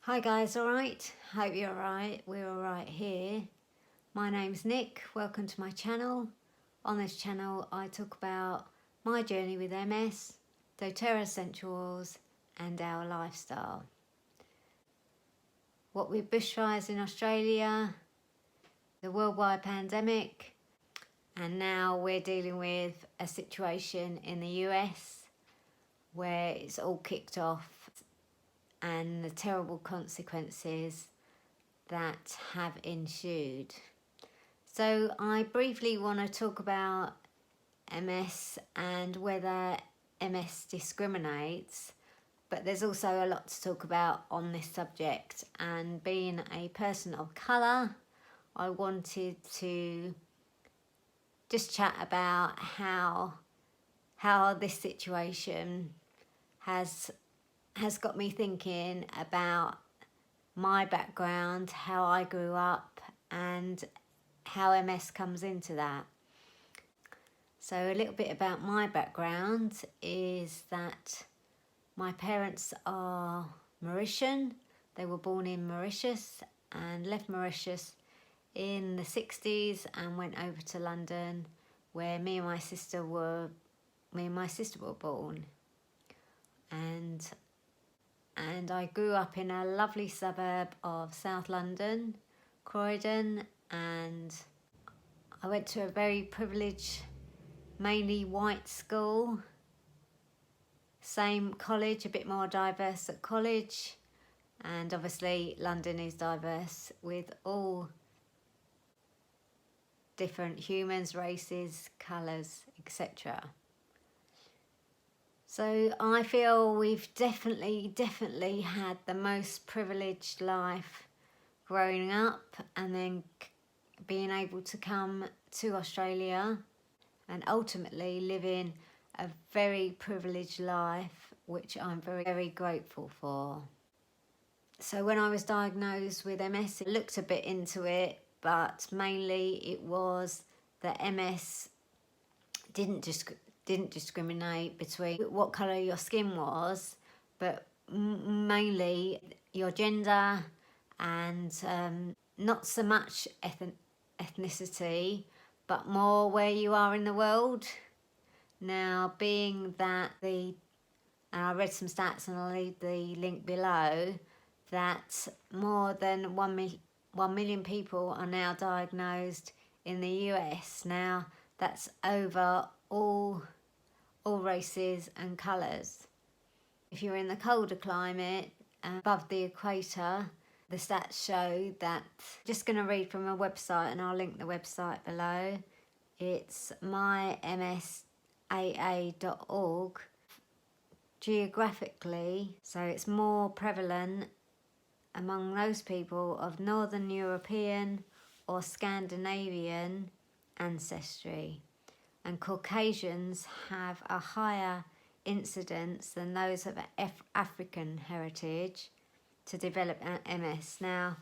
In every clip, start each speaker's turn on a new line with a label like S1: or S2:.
S1: Hi guys, alright? Hope you're alright. We're alright here. My name's Nick. Welcome to my channel. On this channel I talk about my journey with MS, doTERRA essential oils and our lifestyle. What with bushfires in Australia, the worldwide pandemic, and now we're dealing with a situation in the US where it's all kicked off and the terrible consequences that have ensued. So I briefly want to talk about MS and whether MS discriminates, but there's also a lot to talk about on this subject, and being a person of colour, I wanted to just chat about how this situation has got me thinking about my background, how I grew up, and how MS comes into that. So a little bit about my background is that my parents are Mauritian. They were born in Mauritius and left Mauritius in the 60s and went over to London, where me and my sister were born. And I grew up in a lovely suburb of South London, Croydon, and I went to a very privileged, mainly white school. Same college, a bit more diverse at college, and obviously London is diverse with all different humans, races, colours, etc. So I feel we've definitely had the most privileged life growing up, and then being able to come to Australia and ultimately living a very privileged life, which I'm very grateful for. So when I was diagnosed with MS, I looked a bit into it, but mainly it was that MS didn't discriminate between what colour your skin was, but mainly your gender and not so much ethnicity, but more where you are in the world. Now, being that and I read some stats and I'll leave the link below, that more than 1 million people are now diagnosed in the US. Now, that's over all races and colours. If you're in the colder climate, above the equator, the stats show that, just going to read from a website and I'll link the website below. It's mymsaa.org. Geographically, so it's more prevalent among those people of Northern European or Scandinavian ancestry, and Caucasians have a higher incidence than those of African heritage to develop MS. Now,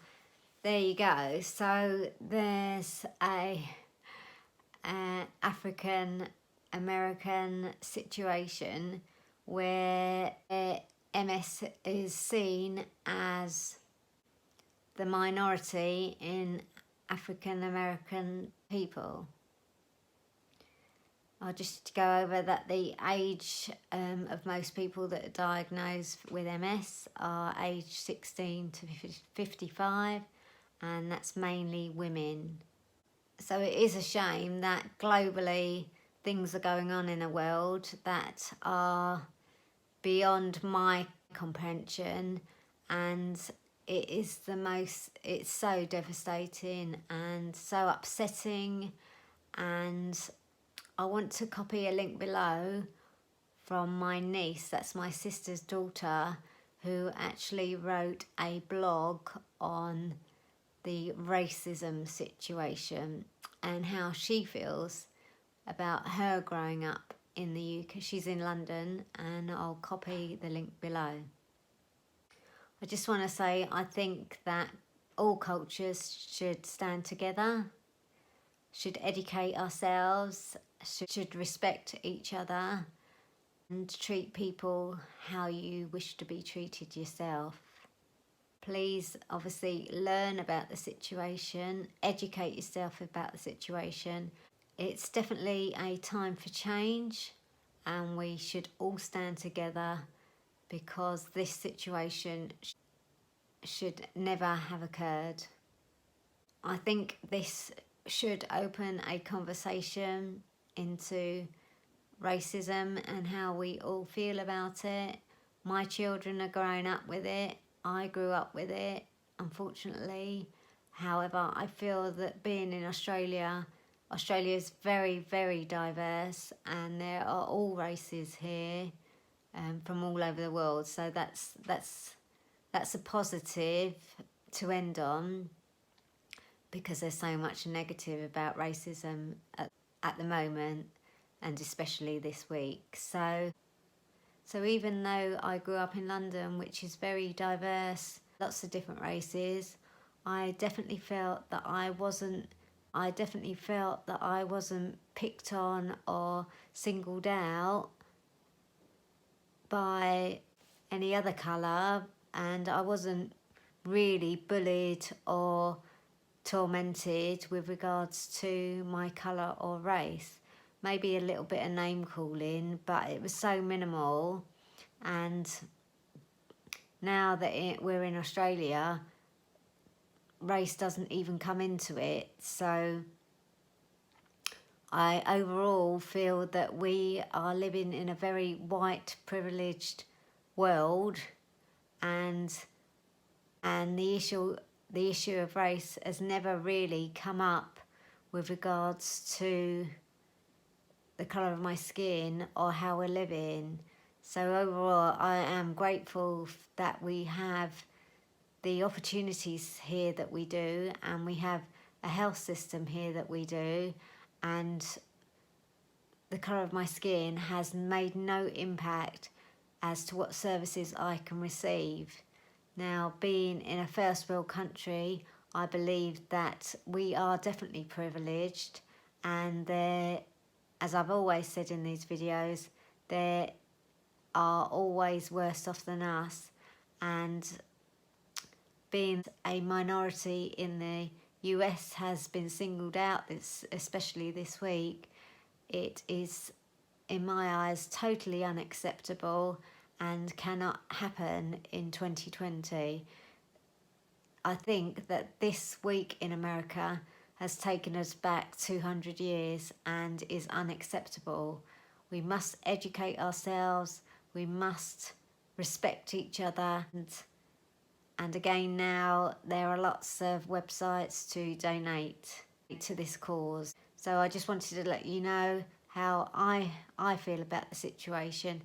S1: there you go. So there's a African American situation where MS is seen as the minority in African American people. I'll just go over that the age of most people that are diagnosed with MS are age 16 to 55, and that's mainly women. So it is a shame that globally things are going on in the world that are beyond my comprehension, and it's so devastating and so upsetting. And I want to copy a link below from my niece, that's my sister's daughter, who actually wrote a blog on the racism situation and how she feels about her growing up in the UK. She's in London, and I'll copy the link below. I just want to say I think that all cultures should stand together, should educate ourselves, should respect each other, and treat people how you wish to be treated yourself. Please obviously learn about the situation, educate yourself about the situation. It's definitely a time for change, and we should all stand together, because this situation should never have occurred. I think this should open a conversation into racism and how we all feel about it. My children are growing up with it. I grew up with it, unfortunately. However, I feel that being in Australia is very, very diverse, and there are all races here, from all over the world. So that's a positive to end on, because there's so much negative about racism at the moment, and especially this week. So even though I grew up in London, which is very diverse, lots of different races, I definitely felt that I wasn't picked on or singled out by any other colour, and I wasn't really bullied or tormented with regards to my colour or race. Maybe a little bit of name calling, but it was so minimal. And now that we're in Australia, race doesn't even come into it. So I overall feel that we are living in a very white privileged world, and the issue of race has never really come up with regards to the colour of my skin or how we're living. So overall, I am grateful that we have the opportunities here that we do, and we have a health system here that we do, and the colour of my skin has made no impact as to what services I can receive. Now, being in a first world country, I believe that we are definitely privileged, and there, as I've always said in these videos, there are always worse off than us. And being a minority in the US has been singled out, especially this week. It is, in my eyes, totally unacceptable and cannot happen in 2020. I think that this week in America has taken us back 200 years and is unacceptable. We must educate ourselves, we must respect each other, and again, now there are lots of websites to donate to this cause. So I just wanted to let you know how I feel about the situation,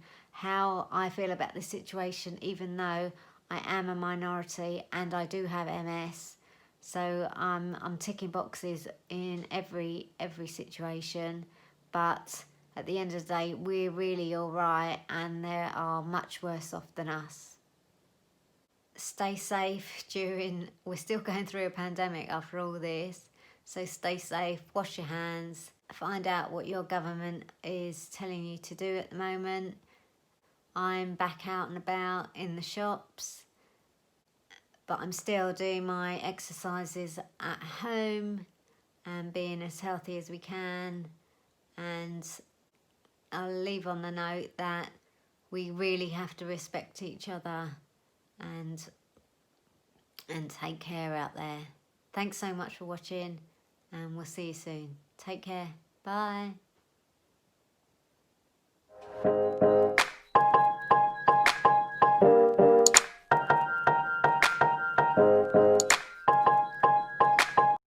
S1: even though I am a minority and I do have MS. So I'm ticking boxes in every situation, but at the end of the day, we're really all right, and there are much worse off than us. Stay safe we're still going through a pandemic after all this, so stay safe, wash your hands, find out what your government is telling you to do at the moment. I'm back out and about in the shops, but I'm still doing my exercises at home and being as healthy as we can. And I'll leave on the note that we really have to respect each other and take care out there. Thanks so much for watching, and we'll see you soon. Take care. Bye.